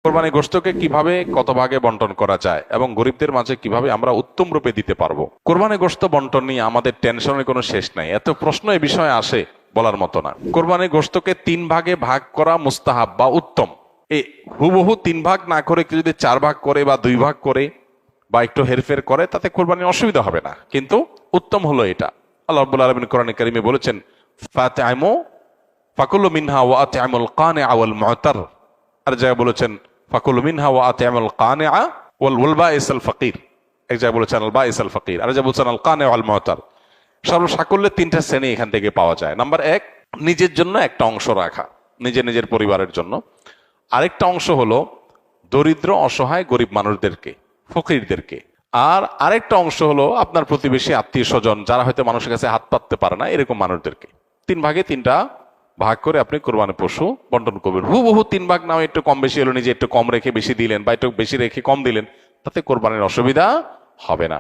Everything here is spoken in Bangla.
কোরবানি গোশতকে কিভাবে কত ভাগে বন্টন করা যায় এবং গরিবদের মাঝে কিভাবে আমরা উত্তম রূপে দিতে পারবো। কোরবানি গোশত বন্টন নিয়ে আমাদের টেনশনের কোনো শেষ নাই, এত প্রশ্ন এই বিষয়ে আসে বলার মতো না। কোরবানি গোশতকে 3 ভাগে ভাগ করা মুস্তাহাব বা উত্তম। এই হুবহু 3 ভাগ না করে কেউ যদি 4 ভাগ করে বা 2 ভাগ করে বা একটু হেরফের করে তাতে কোরবানির অসুবিধা হবে না, কিন্তু উত্তম হলো এটা। আল্লাহ রাব্বুল আলামিন কোরআনে কারিমে বলেছেন, ফাতআইমু ফাকুলু মিনহা ওয়া আত'আমুল কানিআ ওয়াল মু'তার। আর জায়গায় বলেছেন ফাকুলু মিনহা ওয়া আত'আমুল কানিআ ওয়াল বাইসাল ফাকির। এক জায়গায় বলেছেন আল বাইসাল ফাকির, আর জায়গায় বলেছেন আল কানিআ ওয়াল মু'তার। সর্বসাকল্যে 3টা শ্রেণী এখান থেকে পাওয়া যায়। নাম্বার 1, নিজের জন্য একটা অংশ রাখা, নিজের পরিবারের জন্য। আরেকটা অংশ হলো দরিদ্র অসহায় গরিব মানুষদেরকে, ফকিরদেরকে। আর আরেকটা অংশ হলো আপনার প্রতিবেশী, আত্মীয় স্বজন, যারা হয়তো মানুষের কাছে হাত পাততে পারে না, এরকম মানুষদেরকে। 3 ভাগে 3টা ভাগ করে আপনি কোরবানি পশু বন্টন করবেন। হুবহু 3 ভাগ নাও, একটু কম বেশি হলো, নিজে একটু কম রেখে বেশি দিলেন বা একটু বেশি রেখে কম দিলেন, তাতে কোরবানির অসুবিধা হবে না।